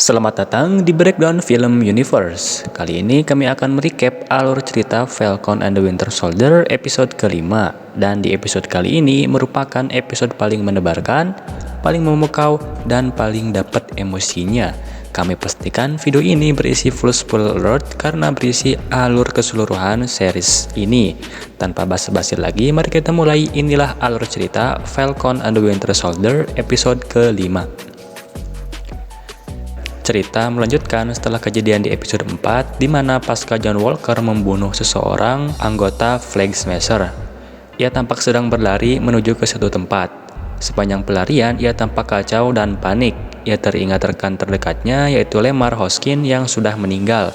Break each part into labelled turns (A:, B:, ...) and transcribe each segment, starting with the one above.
A: Selamat datang di Breakdown Film Universe. Kali ini kami akan merecap alur cerita Falcon and the Winter Soldier episode kelima. Dan di episode kali ini merupakan episode paling menebarkan, paling memukau, dan paling dapat emosinya. Kami pastikan video ini berisi full spoiler alert karena berisi alur keseluruhan series ini. Tanpa basa-basi lagi, mari kita mulai. Inilah alur cerita Falcon and the Winter Soldier episode kelima. Cerita melanjutkan setelah kejadian di episode 4 di mana pasca John Walker membunuh seseorang anggota Flag Smasher. Ia tampak sedang berlari menuju ke satu tempat. Sepanjang pelarian ia tampak kacau dan panik. Ia teringat rekan terdekatnya yaitu Lemar Hoskin yang sudah meninggal.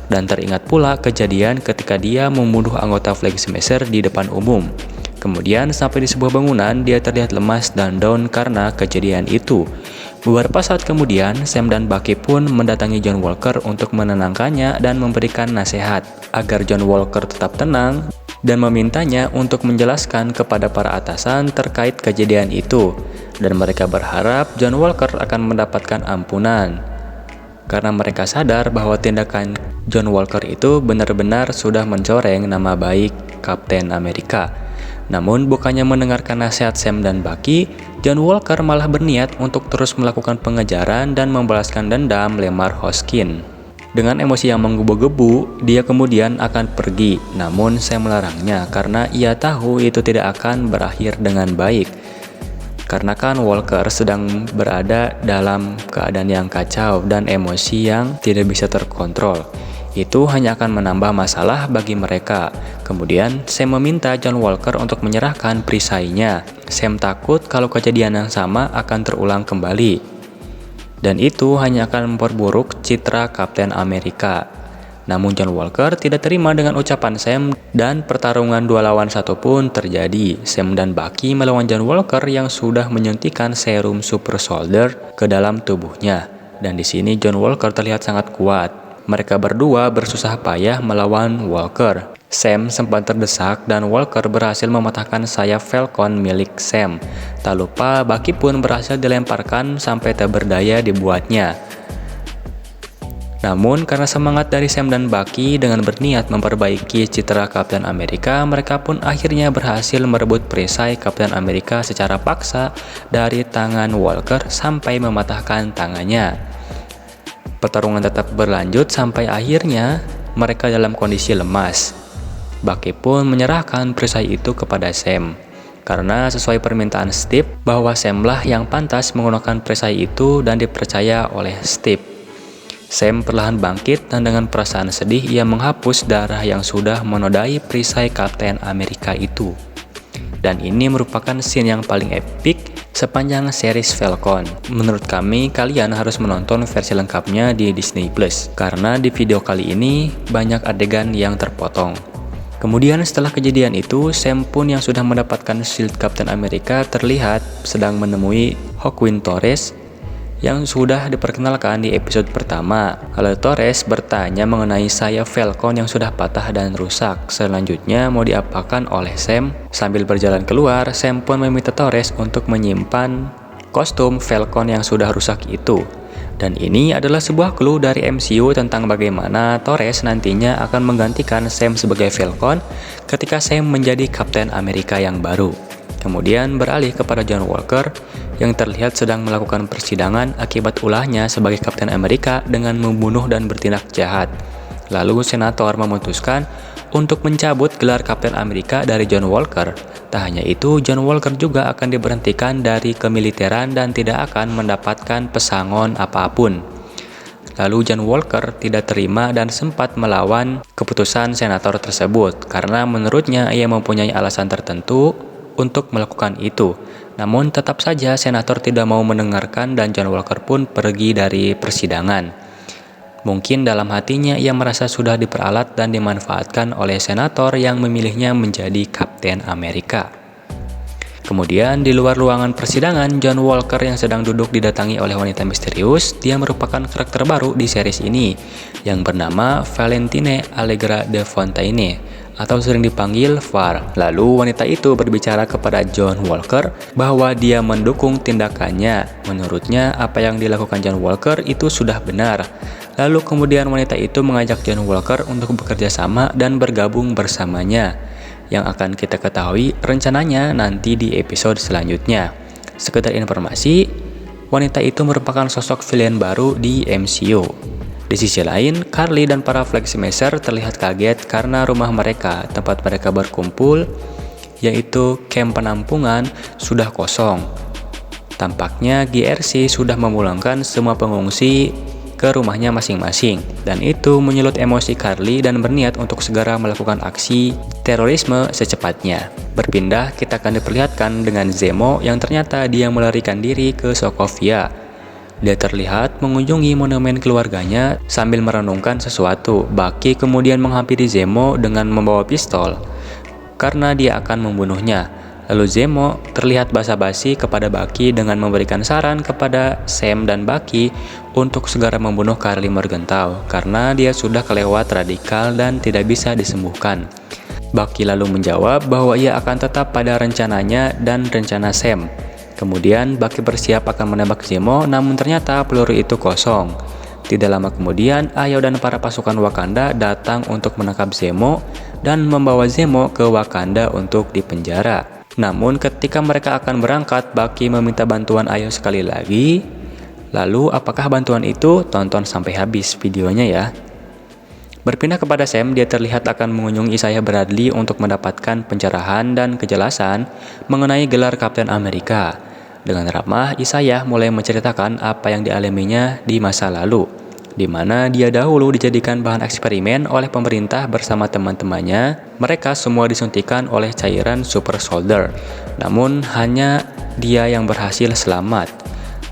A: Dan teringat pula kejadian ketika dia membunuh anggota Flag Smasher di depan umum. Kemudian sampai di sebuah bangunan dia terlihat lemas dan down karena kejadian itu. Beberapa saat kemudian, Sam dan Bucky pun mendatangi John Walker untuk menenangkannya dan memberikan nasihat agar John Walker tetap tenang dan memintanya untuk menjelaskan kepada para atasan terkait kejadian itu. Dan mereka berharap John Walker akan mendapatkan ampunan karena mereka sadar bahwa tindakan John Walker itu benar-benar sudah mencoreng nama baik Kapten Amerika. Namun bukannya mendengarkan nasihat Sam dan Bucky, John Walker malah berniat untuk terus melakukan pengejaran dan membalaskan dendam Lemar Hoskin. Dengan emosi yang menggebu-gebu, dia kemudian akan pergi. Namun Sam melarangnya karena ia tahu itu tidak akan berakhir dengan baik. Karena kan Walker sedang berada dalam keadaan yang kacau dan emosi yang tidak bisa terkontrol. Itu hanya akan menambah masalah bagi mereka. Kemudian Sam meminta John Walker untuk menyerahkan perisainya. Sam takut kalau kejadian yang sama akan terulang kembali. Dan itu hanya akan memperburuk citra Kapten Amerika. Namun John Walker tidak terima dengan ucapan Sam dan pertarungan 2 lawan 1 pun terjadi. Sam dan Bucky melawan John Walker yang sudah menyuntikkan serum Super Soldier ke dalam tubuhnya. Dan di sini John Walker terlihat sangat kuat. Mereka berdua bersusah payah melawan Walker. Sam sempat terdesak dan Walker berhasil mematahkan sayap Falcon milik Sam. Tak lupa Bucky pun berhasil dilemparkan sampai tak berdaya dibuatnya. Namun karena semangat dari Sam dan Bucky dengan berniat memperbaiki citra Kapten Amerika, mereka pun akhirnya berhasil merebut perisai Kapten Amerika secara paksa dari tangan Walker sampai mematahkan tangannya. Pertarungan tetap berlanjut sampai akhirnya mereka dalam kondisi lemas. Bucky pun menyerahkan perisai itu kepada Sam. Karena sesuai permintaan Steve bahwa Sam lah yang pantas menggunakan perisai itu dan dipercaya oleh Steve. Sam perlahan bangkit dan dengan perasaan sedih ia menghapus darah yang sudah menodai perisai Kapten Amerika itu. Dan ini merupakan scene yang paling epic sepanjang series Falcon. Menurut kami, kalian harus menonton versi lengkapnya di Disney Plus karena di video kali ini banyak adegan yang terpotong. Kemudian setelah kejadian itu, Sam pun yang sudah mendapatkan shield Kapten Amerika terlihat sedang menemui Hawkwind Torres yang sudah diperkenalkan di episode pertama. Lalu Torres bertanya mengenai sayap Falcon yang sudah patah dan rusak. Selanjutnya mau diapakan oleh Sam? Sambil berjalan keluar, Sam pun meminta Torres untuk menyimpan kostum Falcon yang sudah rusak itu. Dan ini adalah sebuah clue dari MCU tentang bagaimana Torres nantinya akan menggantikan Sam sebagai Falcon ketika Sam menjadi Kapten Amerika yang baru. Kemudian beralih kepada John Walker yang terlihat sedang melakukan persidangan akibat ulahnya sebagai Kapten Amerika dengan membunuh dan bertindak jahat. Lalu senator memutuskan untuk mencabut gelar Kapten Amerika dari John Walker. Tak hanya itu, John Walker juga akan diberhentikan dari kemiliteran dan tidak akan mendapatkan pesangon apapun. Lalu John Walker tidak terima dan sempat melawan keputusan senator tersebut karena menurutnya ia mempunyai alasan tertentu untuk melakukan itu. Namun tetap saja senator tidak mau mendengarkan dan John Walker pun pergi dari persidangan. Mungkin dalam hatinya ia merasa sudah diperalat dan dimanfaatkan oleh senator yang memilihnya menjadi Kapten Amerika. Kemudian di luar ruangan persidangan, John Walker yang sedang duduk didatangi oleh wanita misterius. Dia merupakan karakter baru di series ini yang bernama Valentine Allegra de Fontaine atau sering dipanggil VAR. Lalu wanita itu berbicara kepada John Walker bahwa dia mendukung tindakannya. Menurutnya apa yang dilakukan John Walker itu sudah benar. Lalu kemudian wanita itu mengajak John Walker untuk bekerja sama dan bergabung bersamanya. Yang akan kita ketahui rencananya nanti di episode selanjutnya. Sekedar informasi, wanita itu merupakan sosok villain baru di MCU. Di sisi lain, Karli dan para Flag Smasher terlihat kaget karena rumah mereka, tempat mereka berkumpul, yaitu kamp penampungan, sudah kosong. Tampaknya GRC sudah memulangkan semua pengungsi ke rumahnya masing-masing, dan itu menyulut emosi Karli dan berniat untuk segera melakukan aksi terorisme secepatnya. Berpindah, kita akan diperlihatkan dengan Zemo yang ternyata dia melarikan diri ke Sokovia. Dia terlihat mengunjungi monumen keluarganya sambil merenungkan sesuatu. Bucky kemudian menghampiri Zemo dengan membawa pistol karena dia akan membunuhnya. Lalu Zemo terlihat basa-basi kepada Bucky dengan memberikan saran kepada Sam dan Bucky untuk segera membunuh Karli Morgenthau karena dia sudah kelewat radikal dan tidak bisa disembuhkan. Bucky lalu menjawab bahwa ia akan tetap pada rencananya dan rencana Sam. Kemudian Bucky bersiap akan menembak Zemo, namun ternyata peluru itu kosong. Tidak lama kemudian, Ayo dan para pasukan Wakanda datang untuk menangkap Zemo dan membawa Zemo ke Wakanda untuk dipenjara. Namun ketika mereka akan berangkat, Bucky meminta bantuan Ayo sekali lagi. Lalu apakah bantuan itu? Tonton sampai habis videonya ya. Berpindah kepada Sam, dia terlihat akan mengunjungi Isaiah Bradley untuk mendapatkan pencerahan dan kejelasan mengenai gelar Kapten Amerika. Dengan ramah, Isaiah mulai menceritakan apa yang dialaminya di masa lalu, di mana dia dahulu dijadikan bahan eksperimen oleh pemerintah bersama teman-temannya. Mereka semua disuntikan oleh cairan super soldier, namun hanya dia yang berhasil selamat.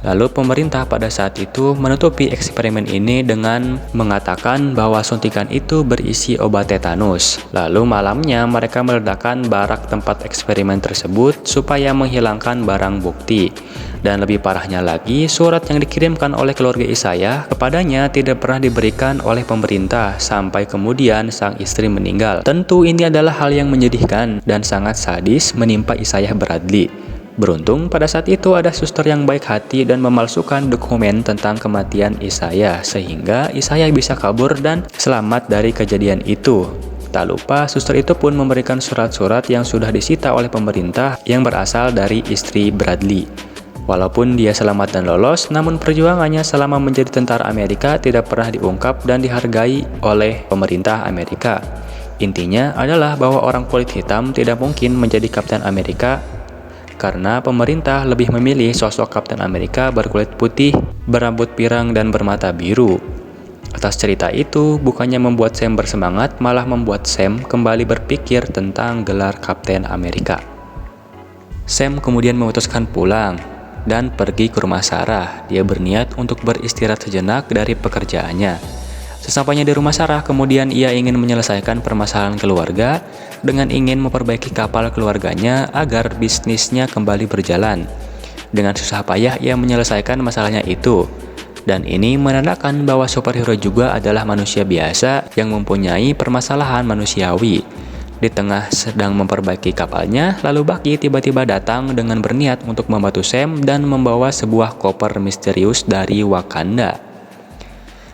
A: Lalu pemerintah pada saat itu menutupi eksperimen ini dengan mengatakan bahwa suntikan itu berisi obat tetanus. Lalu malamnya mereka meledakkan barak tempat eksperimen tersebut supaya menghilangkan barang bukti. Dan lebih parahnya lagi, surat yang dikirimkan oleh keluarga Isaiah kepadanya tidak pernah diberikan oleh pemerintah sampai kemudian sang istri meninggal. Tentu ini adalah hal yang menyedihkan dan sangat sadis menimpa Isaiah Bradley. Beruntung pada saat itu ada suster yang baik hati dan memalsukan dokumen tentang kematian Isaiah sehingga Isaiah bisa kabur dan selamat dari kejadian itu. Tak lupa suster itu pun memberikan surat-surat yang sudah disita oleh pemerintah yang berasal dari istri Bradley. Walaupun dia selamat dan lolos, namun perjuangannya selama menjadi tentara Amerika tidak pernah diungkap dan dihargai oleh pemerintah Amerika. Intinya adalah bahwa orang kulit hitam tidak mungkin menjadi Kapten Amerika karena pemerintah lebih memilih sosok Kapten Amerika berkulit putih, berambut pirang, dan bermata biru. Atas cerita itu, bukannya membuat Sam bersemangat, malah membuat Sam kembali berpikir tentang gelar Kapten Amerika. Sam kemudian memutuskan pulang dan pergi ke rumah Sarah. Dia berniat untuk beristirahat sejenak dari pekerjaannya. Sesampainya di rumah Sarah, kemudian ia ingin menyelesaikan permasalahan keluarga dengan ingin memperbaiki kapal keluarganya agar bisnisnya kembali berjalan. Dengan susah payah ia menyelesaikan masalahnya itu. Dan ini menandakan bahwa superhero juga adalah manusia biasa yang mempunyai permasalahan manusiawi. Di tengah sedang memperbaiki kapalnya, lalu Bucky tiba-tiba datang dengan berniat untuk membantu Sam dan membawa sebuah koper misterius dari Wakanda.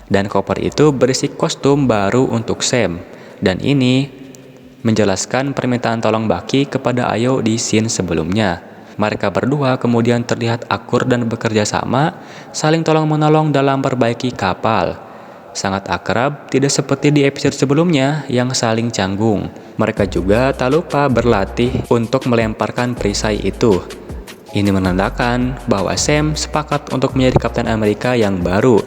A: Dan koper itu berisi kostum baru untuk Sam. Dan ini menjelaskan permintaan tolong Bucky kepada Ayo di scene sebelumnya. Mereka berdua kemudian terlihat akur dan bekerja sama, saling tolong-menolong dalam perbaiki kapal. Sangat akrab, tidak seperti di episode sebelumnya yang saling canggung. Mereka juga tak lupa berlatih untuk melemparkan perisai itu. Ini menandakan bahwa Sam sepakat untuk menjadi Kapten Amerika yang baru.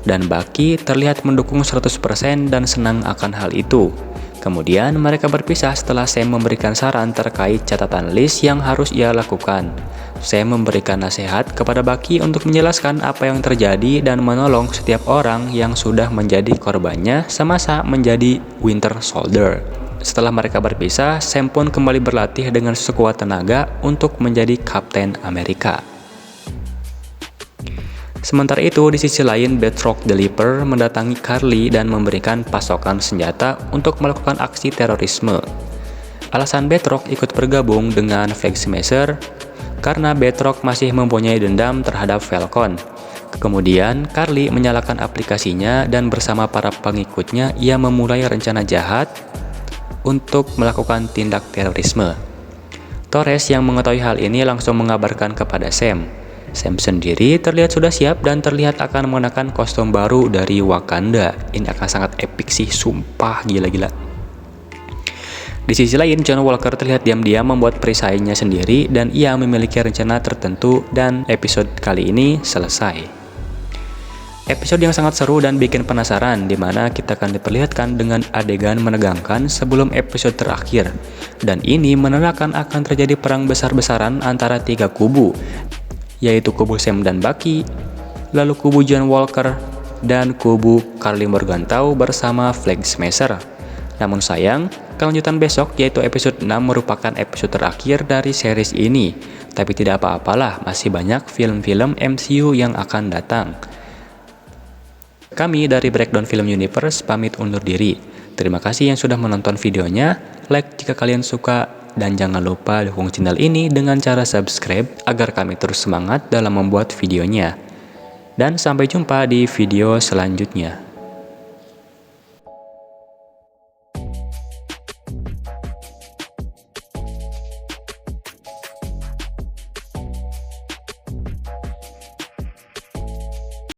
A: Dan Bucky terlihat mendukung 100% dan senang akan hal itu. Kemudian mereka berpisah setelah Sam memberikan saran terkait catatan list yang harus ia lakukan. Sam memberikan nasihat kepada Bucky untuk menjelaskan apa yang terjadi dan menolong setiap orang yang sudah menjadi korbannya semasa menjadi Winter Soldier. Setelah mereka berpisah, Sam pun kembali berlatih dengan sekuat tenaga untuk menjadi Kapten Amerika. Sementara itu, di sisi lain, Batroc the Leaper mendatangi Carly dan memberikan pasokan senjata untuk melakukan aksi terorisme. Alasan Batroc ikut bergabung dengan Flag Smasher karena Batroc masih mempunyai dendam terhadap Falcon. Kemudian, Carly menyalakan aplikasinya dan bersama para pengikutnya ia memulai rencana jahat untuk melakukan tindak terorisme. Torres yang mengetahui hal ini langsung mengabarkan kepada Sam. Sam sendiri terlihat sudah siap dan terlihat akan mengenakan kostum baru dari Wakanda. Ini akan sangat epic sih, sumpah gila-gila. Di sisi lain, John Walker terlihat diam-diam membuat perisainya sendiri dan ia memiliki rencana tertentu dan episode kali ini selesai. Episode yang sangat seru dan bikin penasaran, di mana kita akan diperlihatkan dengan adegan menegangkan sebelum episode terakhir. Dan ini menandakan akan terjadi perang besar-besaran antara 3 kubu, yaitu kubu Sam dan Bucky, lalu kubu John Walker, dan kubu Karli Morgenthau bersama Flag Smasher. Namun sayang, kelanjutan besok yaitu episode 6 merupakan episode terakhir dari series ini. Tapi tidak apa-apalah, masih banyak film-film MCU yang akan datang. Kami dari Breakdown Film Universe pamit undur diri. Terima kasih yang sudah menonton videonya. Like jika kalian suka dan jangan lupa dukung channel ini dengan cara subscribe agar kami terus semangat dalam membuat videonya. Dan sampai jumpa di video selanjutnya.